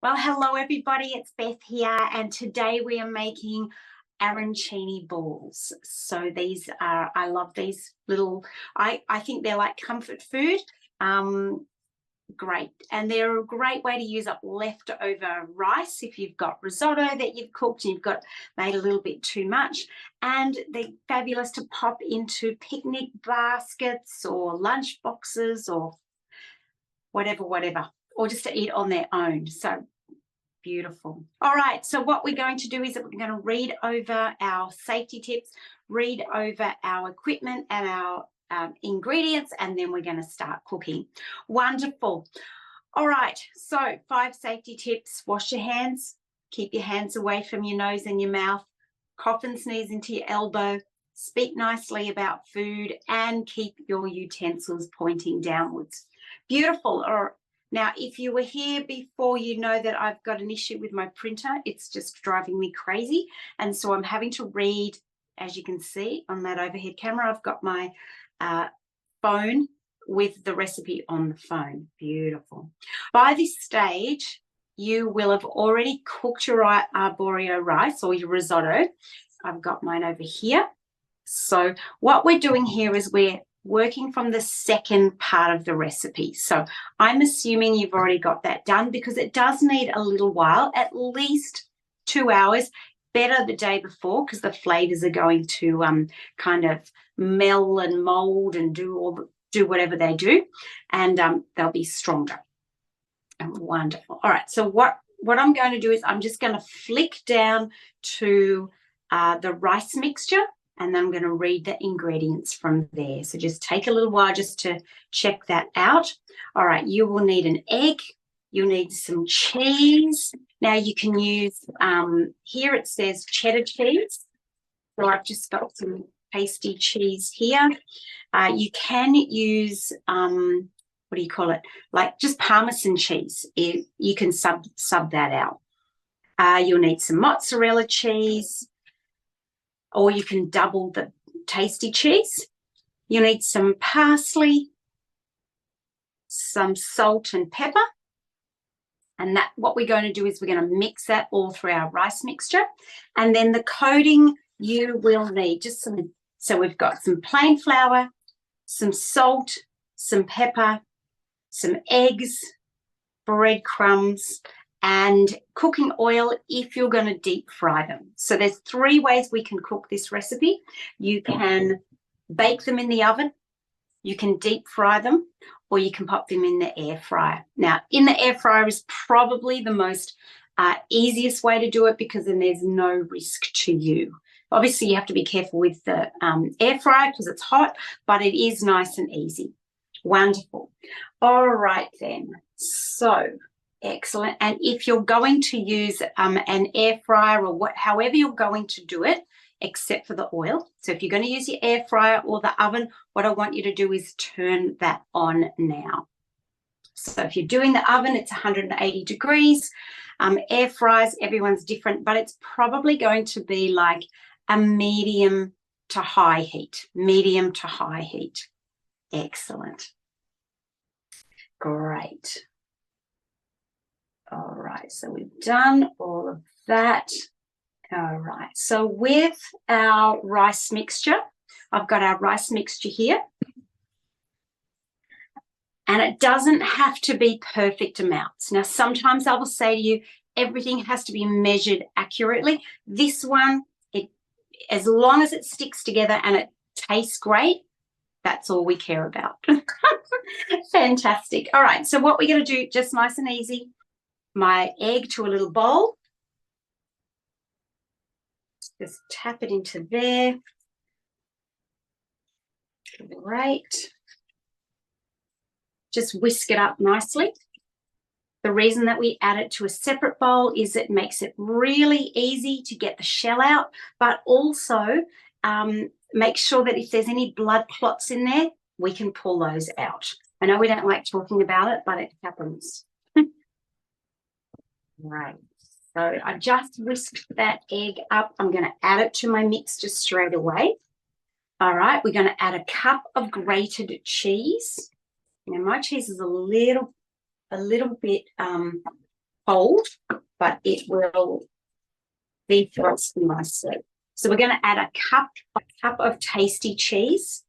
Well, hello everybody, it's Beth here, and today we are making arancini balls. So these are, I love these little, I think they're like comfort food. Great, and they're a great way to use up leftover rice if you've got risotto that you've cooked and you've got made a little bit too much. And they're fabulous to pop into picnic baskets or lunch boxes or whatever, or just to eat on their own. So beautiful. All right, so what we're going to do is that we're going to read over our safety tips, read over our equipment and our ingredients, and then we're going to start cooking. Wonderful. All right, so 5 safety tips. Wash your hands. Keep your hands away from your nose and your mouth. Cough and sneeze into your elbow. Speak nicely about food and keep your utensils pointing downwards. Beautiful. Now, if you were here before, you know that I've got an issue with my printer. It's just driving me crazy. And so I'm having to read, as you can see on that overhead camera, I've got my phone with the recipe on the phone. Beautiful. By this stage, you will have already cooked your arborio rice or your risotto. I've got mine over here. So what we're doing here is we're working from the second part of the recipe. So I'm assuming you've already got that done because it does need a little while, at least 2 hours, better the day before because the flavors are going to kind of meld and mold and do whatever they do, and they'll be stronger. Wonderful. All right, so what I'm going to do is I'm just going to flick down to the rice mixture, and then I'm going to read the ingredients from there. So just take a little while just to check that out. All right, you will need an egg. You'll need some cheese. Now you can use, here it says cheddar cheese. So I've just got some pasty cheese here. You can use, what do you call it? Like just Parmesan cheese. You can sub that out. You'll need some mozzarella cheese, or you can double the tasty cheese. You need some parsley, some salt and pepper. And that, what we're going to do is we're going to mix that all through our rice mixture. And then the coating you will need just some, so we've got some plain flour, some salt, some pepper, some eggs, breadcrumbs, and cooking oil if you're going to deep fry them. So there's 3 ways we can cook this recipe. You can bake them in the oven, you can deep fry them, or you can pop them in the air fryer. Now, in the air fryer is probably the most easiest way to do it because then there's no risk to you. Obviously, you have to be careful with the air fryer because it's hot, but it is nice and easy. Wonderful. All right then. So excellent. And if you're going to use an air fryer or however you're going to do it, except for the oil. So if you're going to use your air fryer or the oven, what I want you to do is turn that on now. So if you're doing the oven, it's 180 degrees. Air fryers, everyone's different, but it's probably going to be like a medium to high heat. Medium to high heat. Excellent. Great. All right, so we've done all of that. All right, so with our rice mixture, I've got our rice mixture here. And it doesn't have to be perfect amounts. Now, sometimes I will say to you, everything has to be measured accurately. This one, as long as it sticks together and it tastes great, that's all we care about. Fantastic. All right, so what we're going to do, just nice and easy, my egg to a little bowl. Just tap it into there. Great. Just whisk it up nicely. The reason that we add it to a separate bowl is it makes it really easy to get the shell out, but also make sure that if there's any blood clots in there, we can pull those out. I know we don't like talking about it, but it happens. Right. So I just whisked that egg up. I'm going to add it to my mix just straight away. All right, we're going to add a cup of grated cheese. Now my cheese is a little bit cold, but it will defrost nicely. So we're going to add a cup of tasty cheese.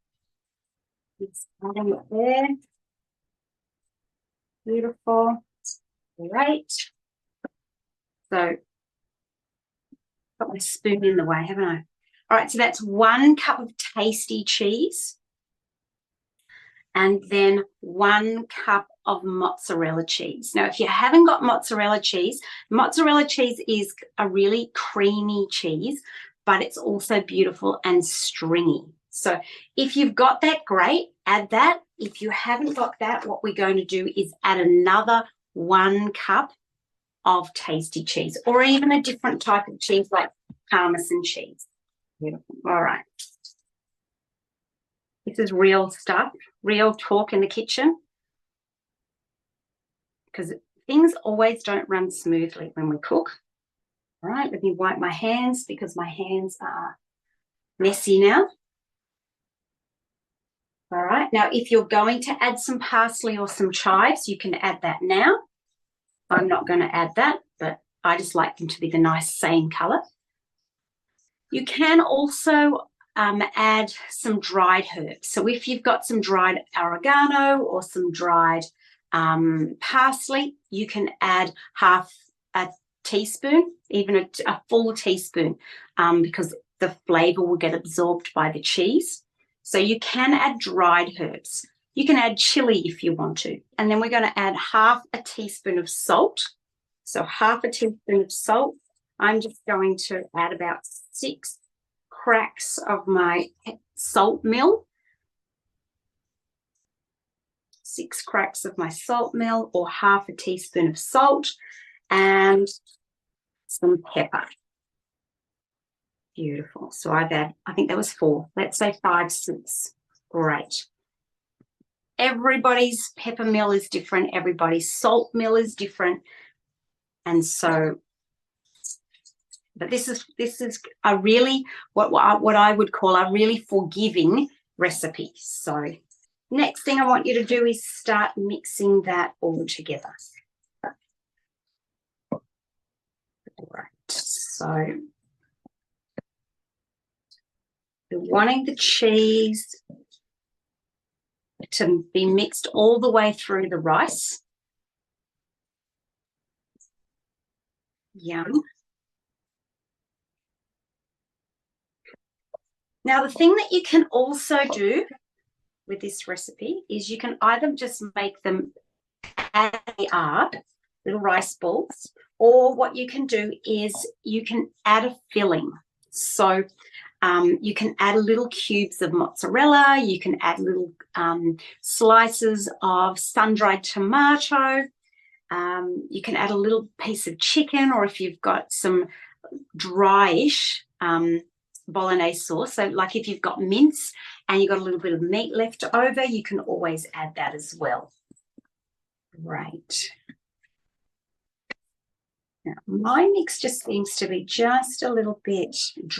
It's adding it there. Beautiful. Great. So got my spoon in the way, haven't I? All right, so that's 1 cup of tasty cheese and then 1 cup of mozzarella cheese. Now, if you haven't got mozzarella cheese is a really creamy cheese, but it's also beautiful and stringy. So if you've got that, great, add that. If you haven't got that, what we're going to do is add another 1 cup of tasty cheese, or even a different type of cheese like Parmesan cheese. Beautiful. All right. This is real stuff, real talk in the kitchen, because things always don't run smoothly when we cook. All right, let me wipe my hands because my hands are messy now. All right, now if you're going to add some parsley or some chives, you can add that now. I'm not going to add that, but I just like them to be the nice same colour. You can also add some dried herbs. So if you've got some dried oregano or some dried parsley, you can add half a teaspoon, even a full teaspoon, because the flavour will get absorbed by the cheese. So you can add dried herbs. You can add chili if you want to. And then we're going to add half a teaspoon of salt. So half a teaspoon of salt. I'm just going to add about 6 cracks of my salt mill. 6 cracks of my salt mill, or half a teaspoon of salt, and some pepper. Beautiful. So I've added, I think that was 4. Let's say 5, 6. Great. Everybody's pepper mill is different. Everybody's salt mill is different. And so, but this is a really, what I would call a really forgiving recipe. So next thing I want you to do is start mixing that all together. All right. So you're wanting the cheese to be mixed all the way through the rice. Yum. Now, the thing that you can also do with this recipe is you can either just make them as they are, little rice balls, or what you can do is you can add a filling. So you can add little cubes of mozzarella, you can add little slices of sun-dried tomato, you can add a little piece of chicken, or if you've got some dryish bolognese sauce, so like if you've got mince and you've got a little bit of meat left over, you can always add that as well. Right. Now, my mix just seems to be just a little bit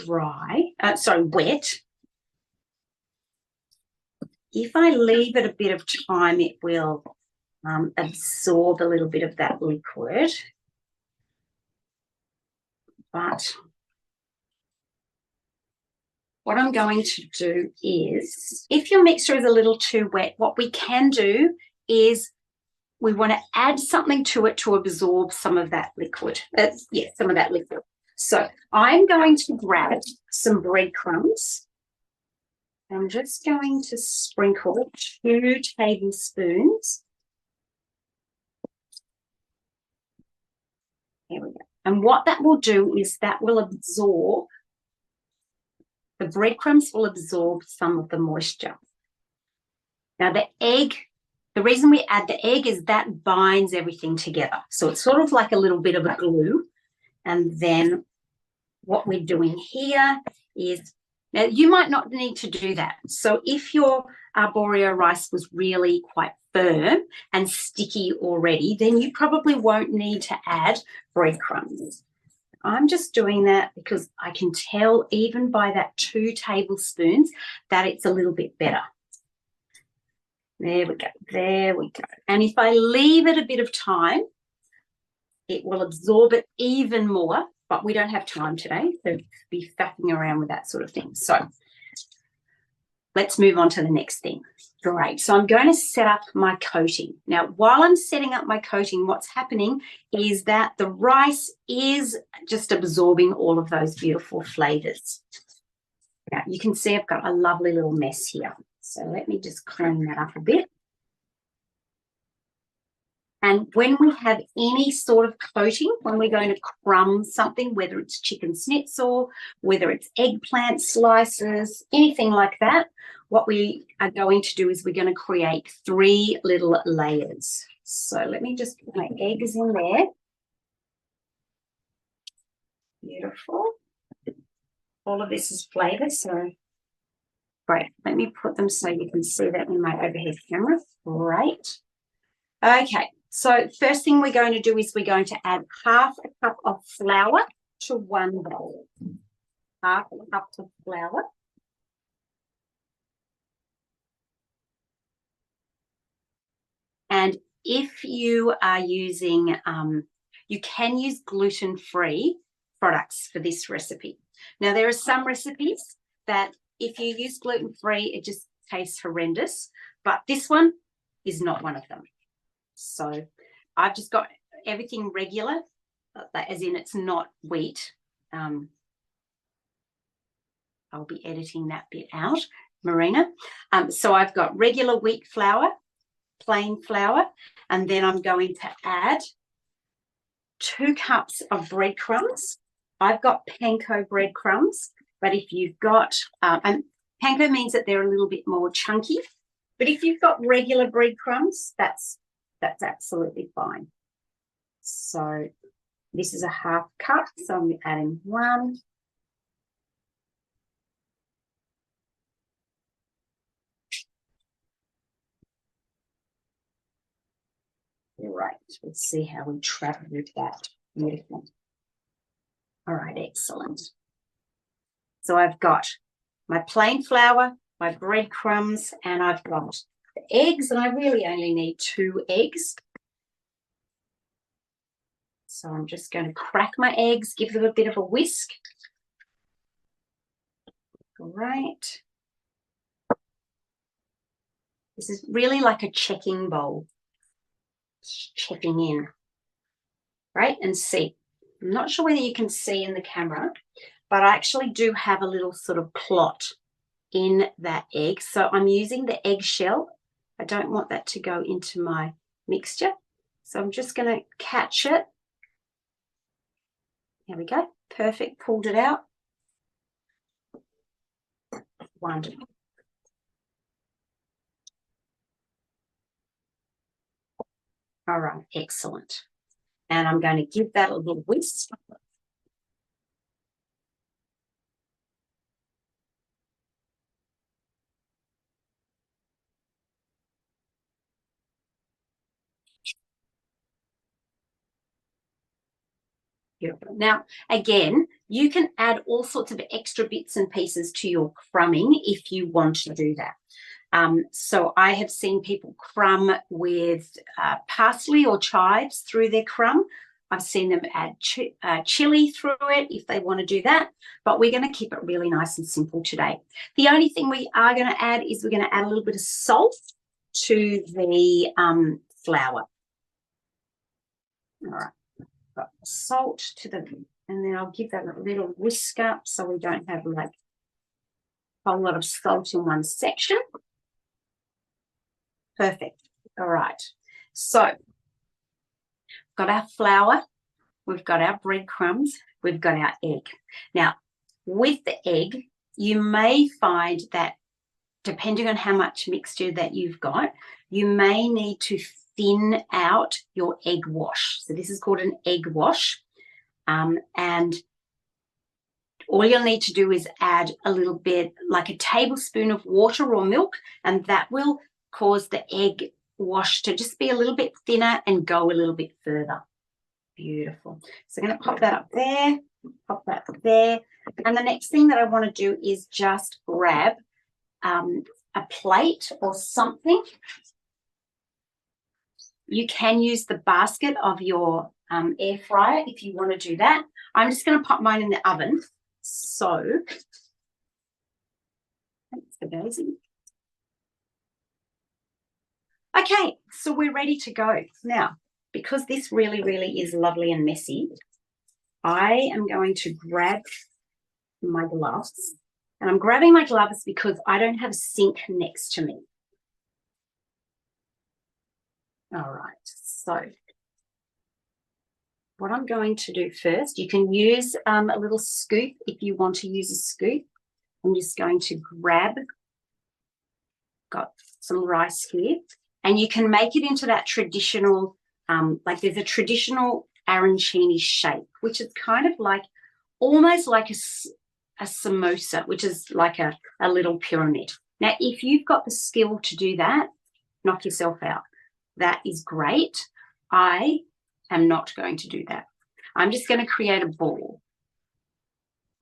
wet. If I leave it a bit of time, it will absorb a little bit of that liquid. But what I'm going to do is, if your mixture is a little too wet, what we can do is we want to add something to it to absorb some of that liquid. Some of that liquid. So I'm going to grab some breadcrumbs. I'm just going to sprinkle 2 tablespoons. Here we go. And what that will do is that will absorb, the breadcrumbs will absorb some of the moisture. Now the egg, the reason we add the egg is that binds everything together. So it's sort of like a little bit of a glue. And then what we're doing here is, now you might not need to do that. So if your arborio rice was really quite firm and sticky already, then you probably won't need to add breadcrumbs. I'm just doing that because I can tell even by that 2 tablespoons that it's a little bit better. There we go. There we go. And if I leave it a bit of time, it will absorb it even more, but we don't have time today to be faffing around with that sort of thing. So let's move on to the next thing. Great. So I'm going to set up my coating. Now, while I'm setting up my coating, what's happening is that the rice is just absorbing all of those beautiful flavors. Now, you can see I've got a lovely little mess here. So let me just clean that up a bit. And when we have any sort of coating, when we're going to crumb something, whether it's chicken schnitzel, whether it's eggplant slices, anything like that, what we are going to do is we're going to create 3 little layers. So let me just put my eggs in there. Beautiful. All of this is flavour, so great. Let me put them so you can see that in my overhead camera. Great. Okay. So first thing we're going to do is we're going to add half a cup of flour to 1 bowl. Half a cup of flour. And if you are using, you can use gluten-free products for this recipe. Now, there are some recipes that if you use gluten-free, it just tastes horrendous. But this one is not one of them. So I've just got everything regular, as in it's not wheat. I'll be editing that bit out, Marina. So I've got regular wheat flour, plain flour, and then I'm going to add 2 cups of breadcrumbs. I've got panko breadcrumbs, but if you've got, and panko means that they're a little bit more chunky, but if you've got regular breadcrumbs, that's absolutely fine. So this is a half cup, so I'm adding 1. Right, let's see how we travel with that. Beautiful. All right, excellent. So I've got my plain flour, my breadcrumbs, and I've got the eggs, and I really only need 2 eggs. So I'm just going to crack my eggs, give them a bit of a whisk. Great. This is really like a checking bowl. Checking in. Right, and see. I'm not sure whether you can see in the camera, but I actually do have a little sort of clot in that egg. So I'm using the eggshell. I don't want that to go into my mixture. So I'm just going to catch it. There we go. Perfect. Pulled it out. Wonderful. All right. Excellent. And I'm going to give that a little whisk. Beautiful. Now, again, you can add all sorts of extra bits and pieces to your crumbing if you want to do that. So I have seen people crumb with parsley or chives through their crumb. I've seen them add chili through it if they want to do that, but we're going to keep it really nice and simple today. The only thing we are going to add is we're going to add a little bit of salt to the flour. All right, got salt to the, and then I'll give that a little whisk up so we don't have like a whole lot of salt in one section. Perfect. All right. So we've got our flour, we've got our breadcrumbs, we've got our egg. Now, with the egg, you may find that depending on how much mixture that you've got, you may need to thin out your egg wash. So this is called an egg wash. And all you'll need to do is add a little bit, like a tablespoon of water or milk, and that will cause the egg wash to just be a little bit thinner and go a little bit further. Beautiful. So I'm going to pop that up there, pop that up there. And the next thing that I want to do is just grab a plate or something. You can use the basket of your air fryer if you want to do that. I'm just going to pop mine in the oven. So, thanks for Daisy. Okay, so we're ready to go. Now, because this really, really is lovely and messy, I am going to grab my gloves. And I'm grabbing my gloves because I don't have a sink next to me. All right, so what I'm going to do first, you can use a little scoop if you want to use a scoop. I'm just going to grab, got some rice here, and you can make it into that traditional, like there's a traditional arancini shape, which is kind of like, almost like a samosa, which is like a little pyramid. Now, if you've got the skill to do that, knock yourself out. That is great. I am not going to do that. I'm just going to create a ball.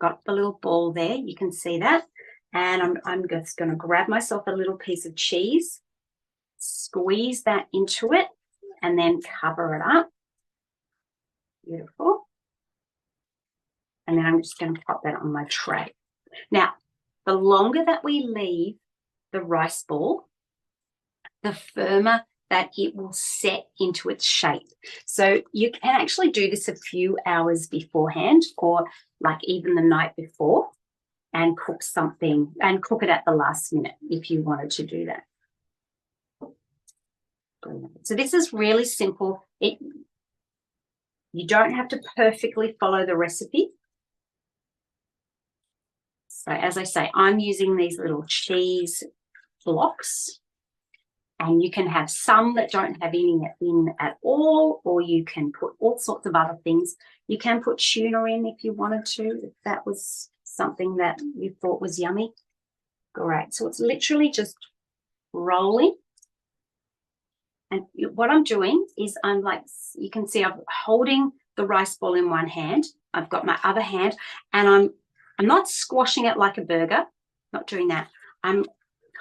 Got the little ball there. You can see that. And I'm just going to grab myself a little piece of cheese, squeeze that into it, and then cover it up. Beautiful. And then I'm just going to pop that on my tray. Now, the longer that we leave the rice ball, the firmer that it will set into its shape. So you can actually do this a few hours beforehand, or like even the night before, and cook something and cook it at the last minute if you wanted to do that. So this is really simple. You don't have to perfectly follow the recipe. So as I say, I'm using these little cheese blocks, and you can have some that don't have any in at all, or you can put all sorts of other things. You can put tuna in if you wanted to, if that was something that you thought was yummy. Great. So it's literally just rolling. And what I'm doing is I'm like, you can see I'm holding the rice ball in one hand. I've got my other hand, and I'm not squashing it like a burger, not doing that. I'm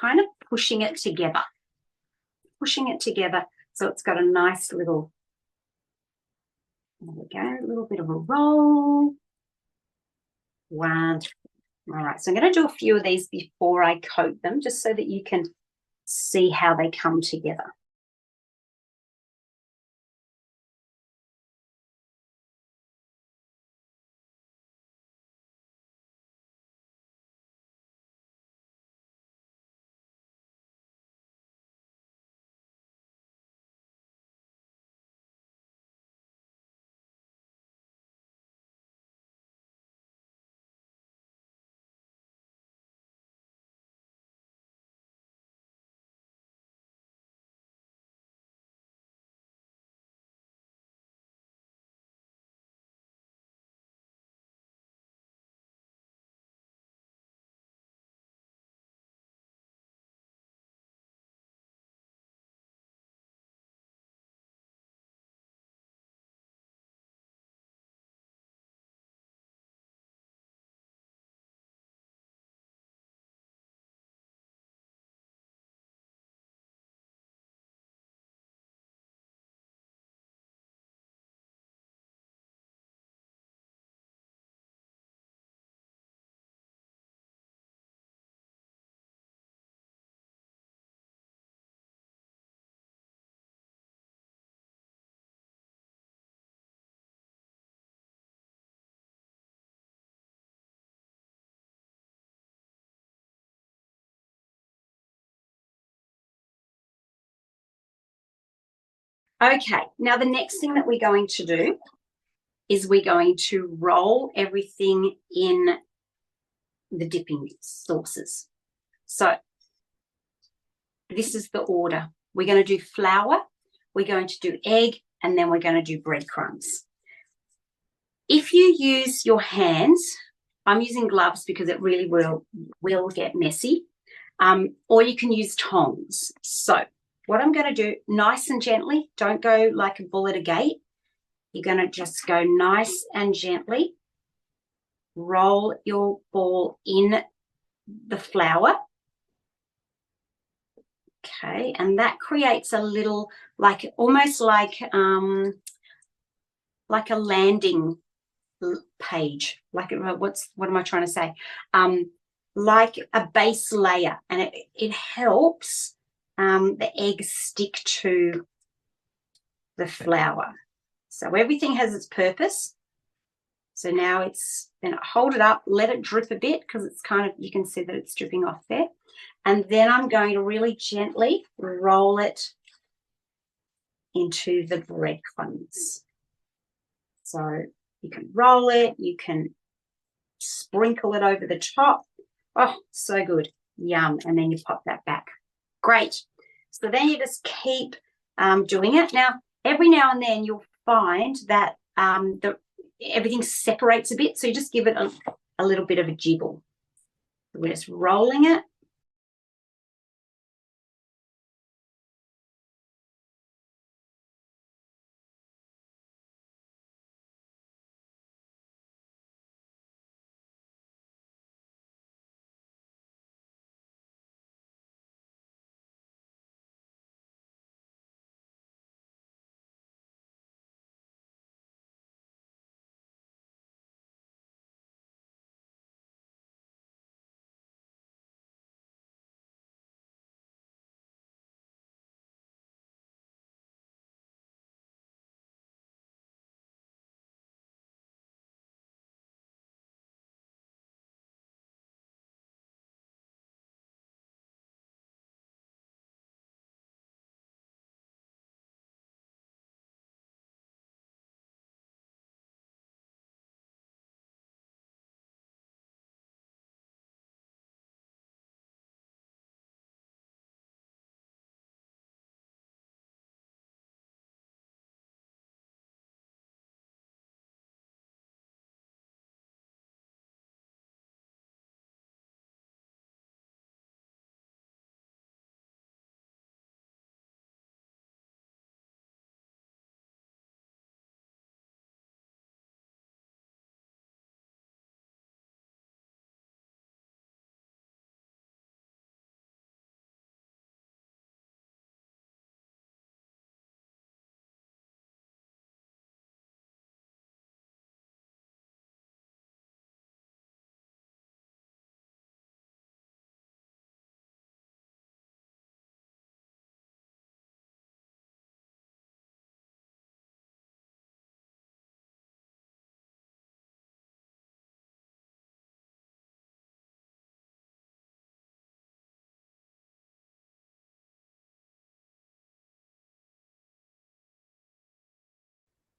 kind of pushing it together so it's got a nice little, there we go, a little bit of a roll. Wonderful. All right, so I'm going to do a few of these before I coat them, just so that you can see how they come together. Okay, now the next thing that we're going to do is we're going to roll everything in the dipping sauces. So this is the order. We're going to do flour, we're going to do egg, and then we're going to do breadcrumbs. If you use your hands, I'm using gloves because it really will get messy, or you can use tongs. So what I'm going to do, nice and gently, don't go like a bull at a gate. You're going to just go nice and gently, roll your ball in the flour. Okay, and that creates a little, like almost like like a landing page, like what am I trying to say? Like a base layer, and it helps the egg stick to the flour. So everything has its purpose. So now it's, then hold it up, let it drip a bit, because it's kind of, you can see that it's dripping off there. And then I'm going to really gently roll it into the breadcrumbs. So you can roll it, you can sprinkle it over the top. Oh, so good. Yum. And then you pop that back. Great. So then you just keep doing it. Now, every now and then you'll find that everything separates a bit. So you just give it a little bit of a jiggle. We're just rolling it.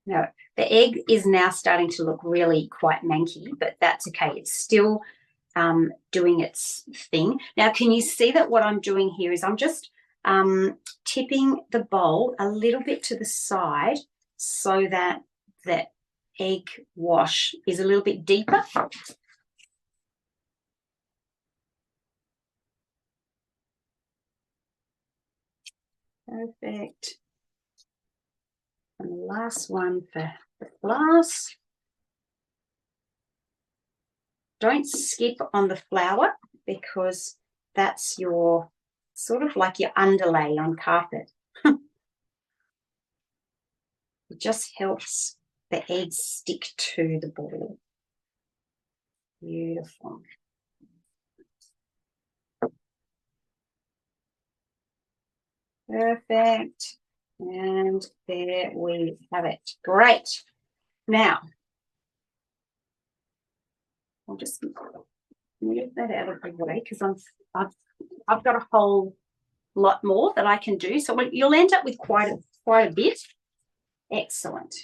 No, the egg is now starting to look really quite manky, but that's okay. It's still doing its thing. Now, can you see that what I'm doing here is I'm just tipping the bowl a little bit to the side so that the egg wash is a little bit deeper. Perfect. And the last one for the glass. Don't skip on the flour, because that's your sort of like your underlay on carpet. It just helps the eggs stick to the ball. Beautiful. Perfect. And there we have it. Great. Now, I'll just move that out of the way, because I've got a whole lot more that I can do. So you'll end up with quite a bit. Excellent.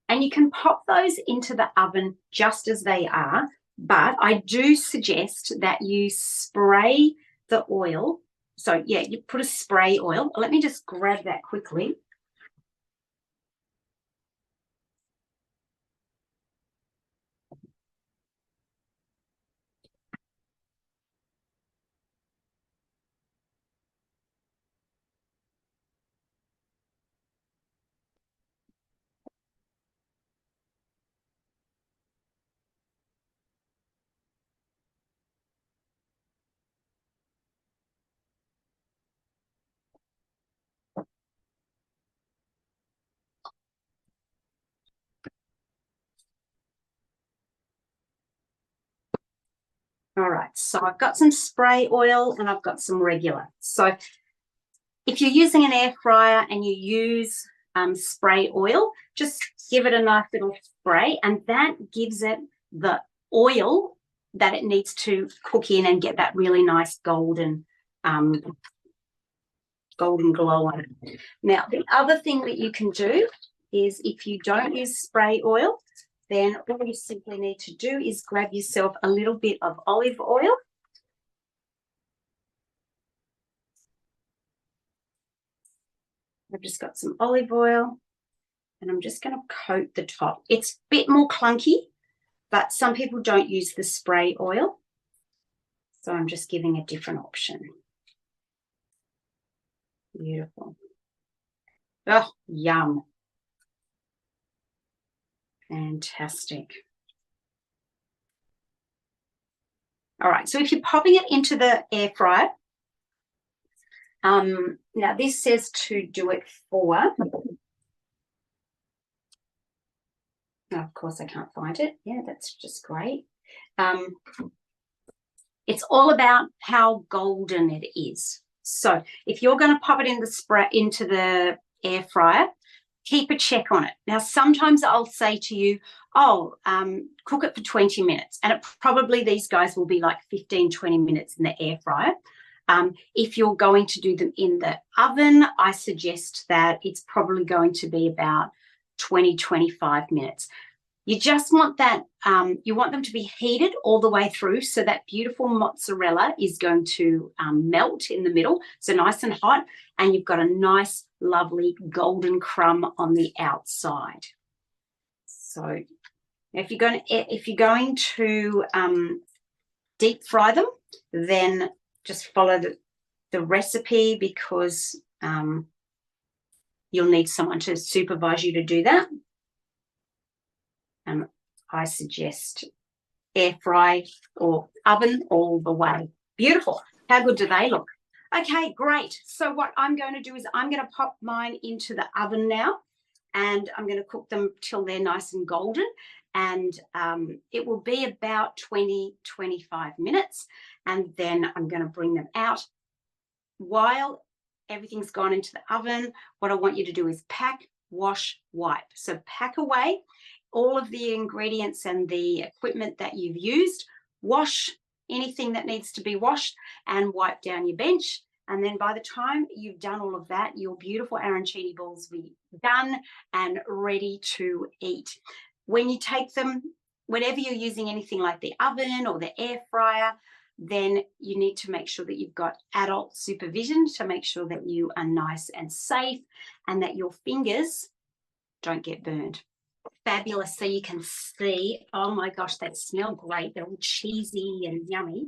And you can pop those into the oven just as they are, but I do suggest that you spray the oil. So yeah, you put a spray oil. Let me just grab that quickly. All right, so I've got some spray oil and I've got some regular. So if you're using an air fryer and you use spray oil, just give it a nice little spray, and that gives it the oil that it needs to cook in and get that really nice golden glow on it. Now, the other thing that you can do is, if you don't use spray oil, then all you simply need to do is grab yourself a little bit of olive oil. I've just got some olive oil and I'm just going to coat the top. It's a bit more clunky, but some people don't use the spray oil, so I'm just giving a different option. Beautiful. Oh, yum. Fantastic. All right, so if you're popping it into the air fryer, now this says to do it for, oh, of course I can't find it. Yeah, that's just great. It's all about how golden it is. So if you're going to pop it in into the air fryer, keep a check on it. Now, sometimes I'll say to you, oh, cook it for 20 minutes. And probably these guys will be like 15, 20 minutes in the air fryer. If you're going to do them in the oven, I suggest that it's probably going to be about 20, 25 minutes. You just want that, you want them to be heated all the way through, so that beautiful mozzarella is going to melt in the middle, so nice and hot, and you've got a nice, lovely golden crumb on the outside. So if you're going to deep fry them, then just follow the recipe, because you'll need someone to supervise you to do that. I suggest air fry or oven all the way. Beautiful. How good do they look? Okay, great. So what I'm going to do is I'm going to pop mine into the oven now, and I'm going to cook them till they're nice and golden. And it will be about 20, 25 minutes. And then I'm going to bring them out. While everything's gone into the oven, what I want you to do is pack, wash, wipe. So pack away all of the ingredients and the equipment that you've used, wash anything that needs to be washed, and wipe down your bench. And then by the time you've done all of that, your beautiful arancini balls will be done and ready to eat. When you take them, whenever you're using anything like the oven or the air fryer, then you need to make sure that you've got adult supervision to make sure that you are nice and safe and that your fingers don't get burned. Fabulous. So you can see, oh my gosh, they smell great. They're all cheesy and yummy.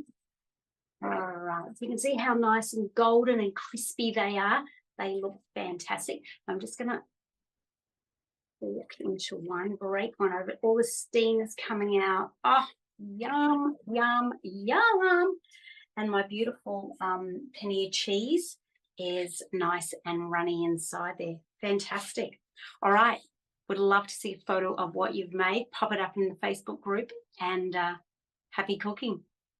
All right, so you can see how nice and golden and crispy they are. They look fantastic. I'm just going to walk into one, break one over. All the steam is coming out. Oh, yum, yum, yum. And my beautiful paneer cheese is nice and runny inside there. Fantastic. All right. Would love to see a photo of what you've made. Pop it up in the Facebook group, and happy cooking.